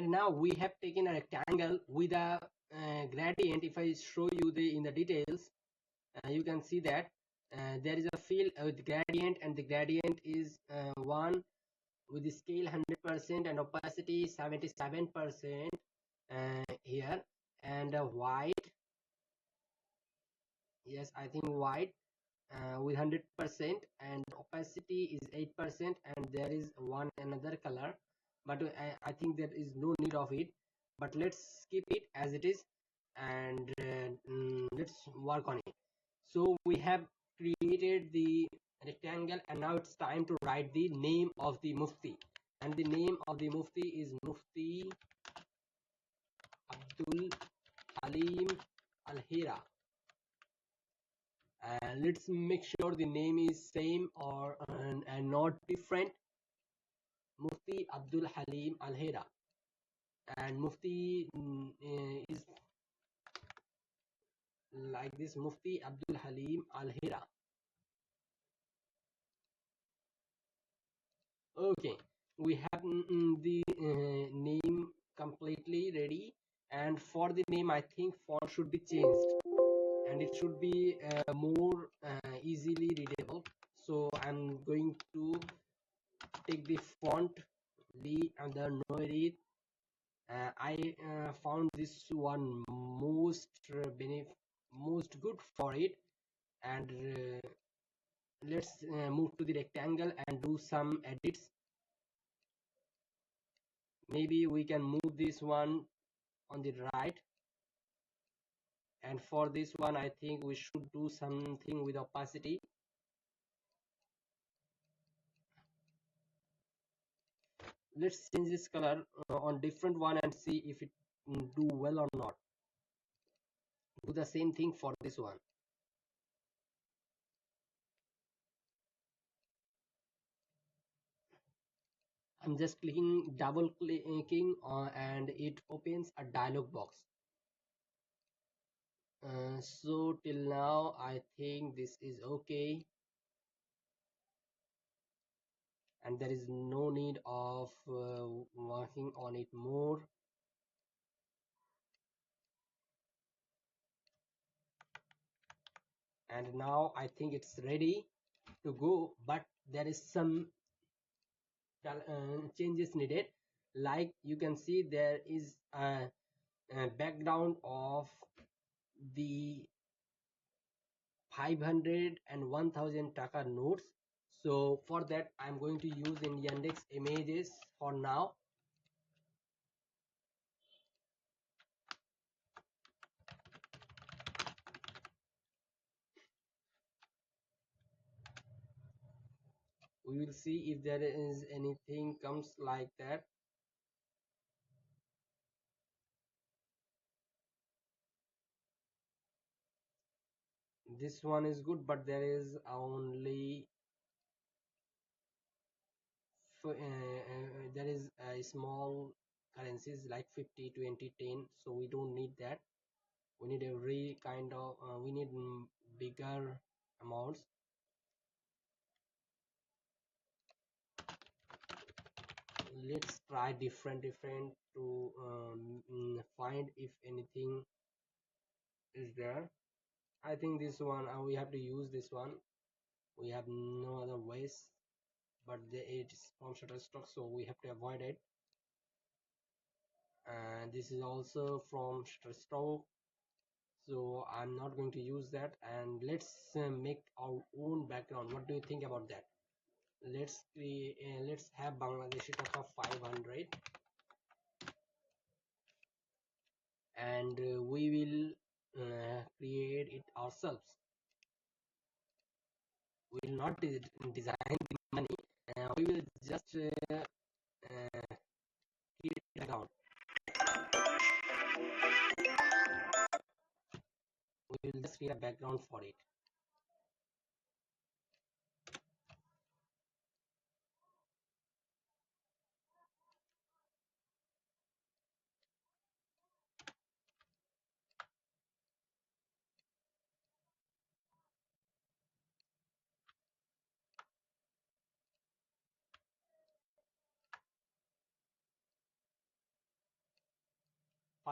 And now we have taken a rectangle with a gradient. If I show you in the details, you can see that there is a field with gradient, and the gradient is 1 with the scale 100% and opacity 77% here, and white, yes, I think white with 100% and opacity is 8%, and there is another color, but I think there is no need of it, but let's keep it as it is, and let's work on it. So we have created the rectangle, and now it's time to write the name of the Mufti, and the name of the Mufti is Mufti Abdul Halim Al-Hira. Let's make sure the name is same or and not different. Mufti Abdul Halim Al-Hira, and Mufti is like this, Mufti Abdul Halim Al-Hira. Okay, we have the name completely ready, and for the name I think font should be changed, and it should be more easily readable. So I'm going to take the font the Noiri. I found this one most good for it, and let's move to the rectangle and do some edits. Maybe we can move this one on the right, and for this one I think we should do something with opacity. Let's change this color on different one and see if it do well or not. Do the same thing for this one. I'm just double clicking and it opens a dialog box. So till now I think this is okay, and there is no need of working on it more. And now I think it's ready to go, but there is some changes needed. Like you can see, there is a background of the 500 and 1000 taka notes. So for that I'm going to use in Yandex Images for now. We will see if there is anything comes like that. This one is good, but there is only there is a small currencies like 50, 20, 10, so we don't need that. We need every kind of we need bigger amounts. Let's try different to find if anything is there. I think this one we have to use this one. We have no other ways, but it is from Shutterstock, so we have to avoid it. And this is also from Shutterstock, so I'm not going to use that. And let's make our own background. What do you think about that? Let's create let's have Bangladeshi Taka 500, and we will create it ourselves. We will not design the money, we will just create a background. We will just create a background for it.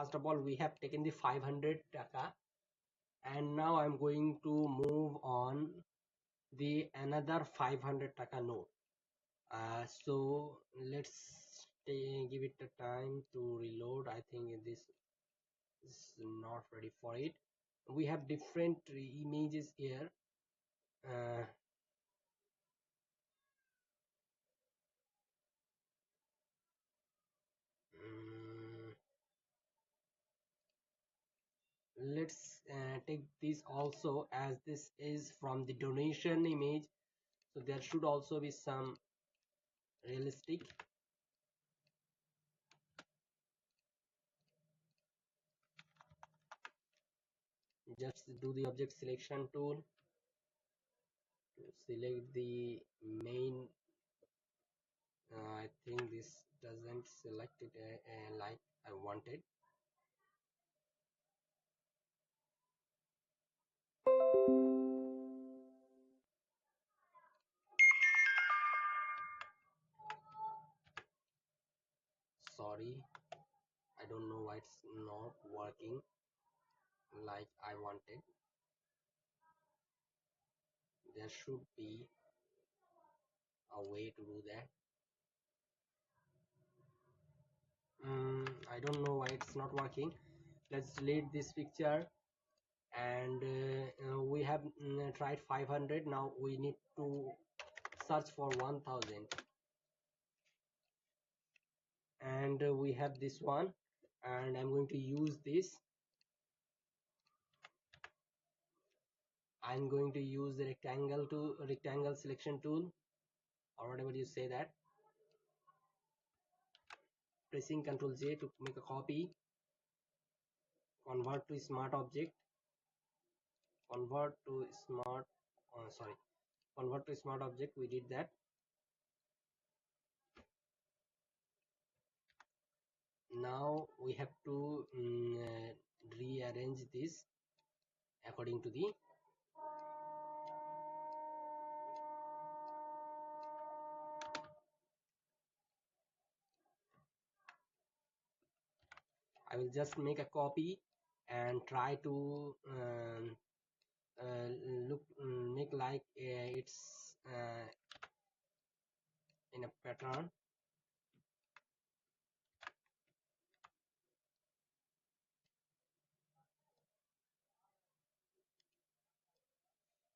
first of all we have taken the 500 taka, and now I'm going to move on the another 500 taka note. So let's give it a time to reload. I think this is not ready for it. We have different images here. uh, mm, let's take this also, as this is from the donation image, so there should also be some realistic. Just do the object selection tool to select the main. I think this doesn't select it like I wanted. Sorry, I don't know why it's not working like I wanted. There should be a way to do that. I don't know why it's not working. Let's delete this picture, and we have tried 500. Now we need to search for 1000, and we have this one, and I'm going to use this. I'm going to use the rectangle selection tool, or whatever you say that. Pressing Ctrl J to make a copy, convert to smart object, convert to smart, sorry, convert to smart object. We did that. Now we have to rearrange this according to the I will just make a copy and try to make like it's in a pattern.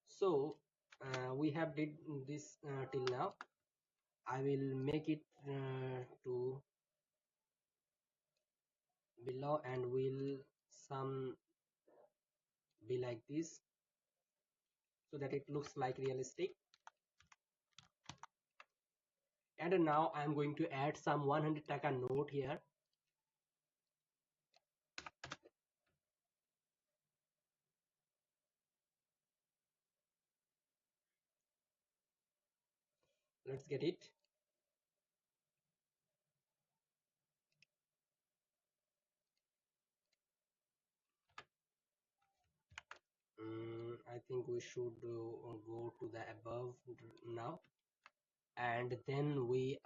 So we have did this till now. I will make it to below, and will some be like this, so that it looks like realistic. And now I'm going to add some 100 taka note here. Let's get it. I think we should go to the above now, and then we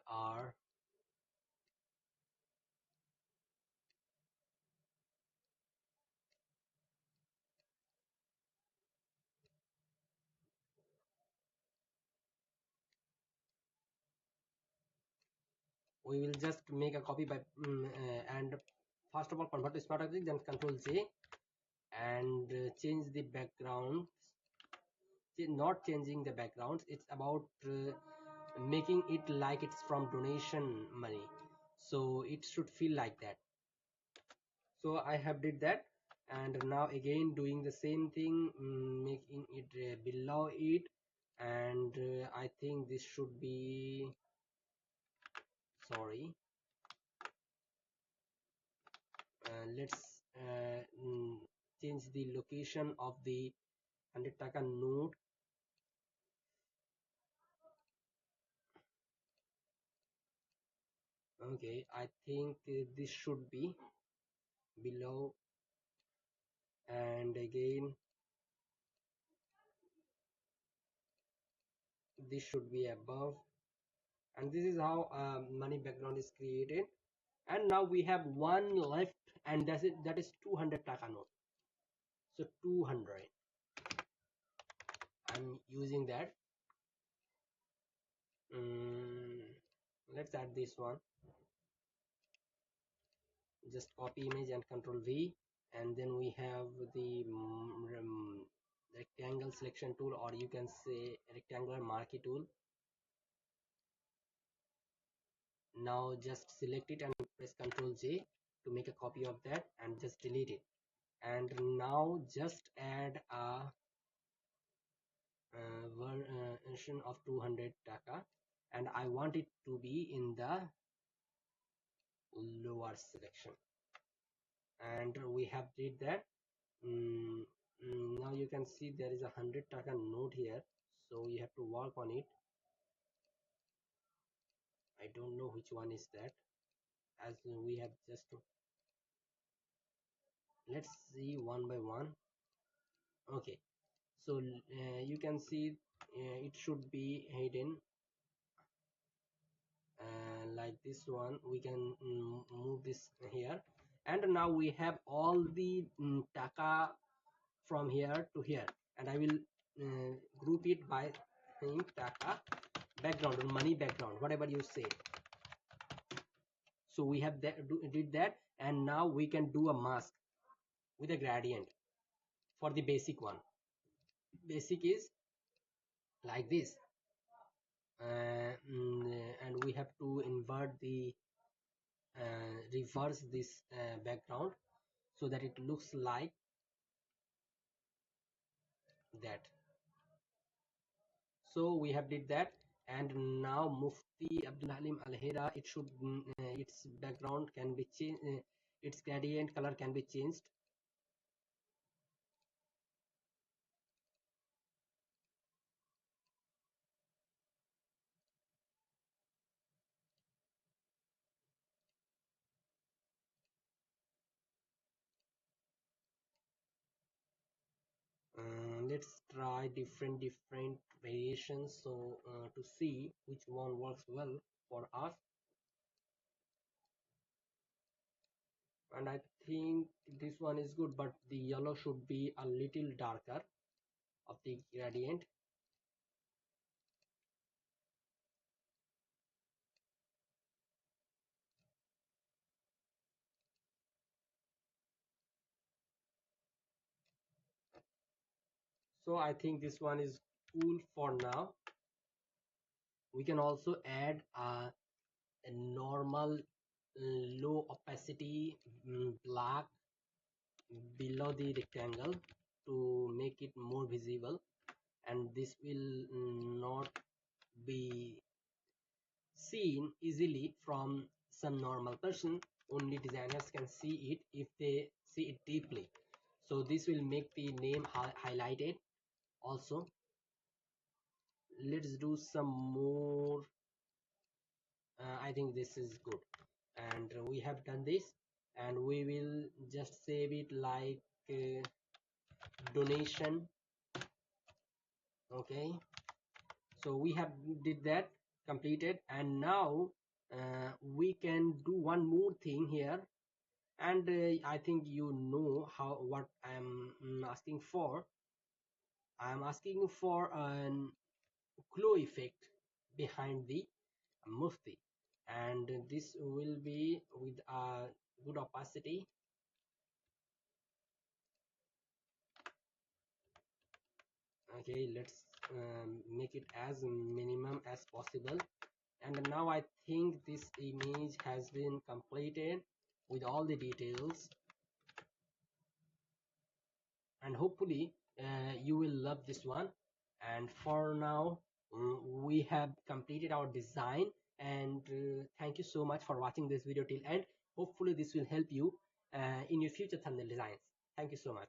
will just make a copy by and first of all convert to smart object, then Control J, and change the background. Not changing the backgrounds, it's about making it like it's from donation money, so it should feel like that. So I have did that, and now again doing the same thing, making it below it, and I think this should be, sorry, let's change the location of the 100 taka note. Okay, I think this should be below, and again this should be above, and this is how money background is created. And now we have one left, and that is 200 taka note. So 200, I'm using that. Let's add this one. Just copy image and Control V, and then we have the rectangle selection tool, or you can say rectangular marquee tool. Now just select it and press Control J to make a copy of that, and just delete it. And now just add a version of 200 taka, and I want it to be in the lower selection, and we have did that. Now you can see there is a 100 taka note here, so you have to work on it. I don't know which one is that, as we have just, let's see one by one. Okay, so you can see it should be hidden like this one. We can move this here, and now we have all the taka from here to here, and I will group it by saying taka background or money background, whatever you say. So we have did that, and now we can do a mask with a gradient for the basic one. Basic is like this, and we have to invert the reverse this background so that it looks like that. So we have did that, and now Mufti Abdul Halim Al Hera, it should its background can be changed, its gradient color can be changed. Let's try different variations, so to see which one works well for us. And I think this one is good, but the yellow should be a little darker of the gradient. So I think this one is cool for now. We can also add a normal low opacity black below the rectangle to make it more visible, and this will not be seen easily from some normal person. Only designers can see it if they see it deeply. So this will make the name highlighted also. Let's do some more. I think this is good, and we have done this, and we will just save it like donation. Okay, so we have did that, completed, and now we can do one more thing here, and I think you know how what I'm asking for. I'm asking for an glow effect behind the mufti, and this will be with a good opacity. Okay, let's make it as minimum as possible, and now I think this image has been completed with all the details, and hopefully you will love this one. And for now, we have completed our design, and thank you so much for watching this video till end. Hopefully this will help you in your future thumbnail designs. Thank you so much.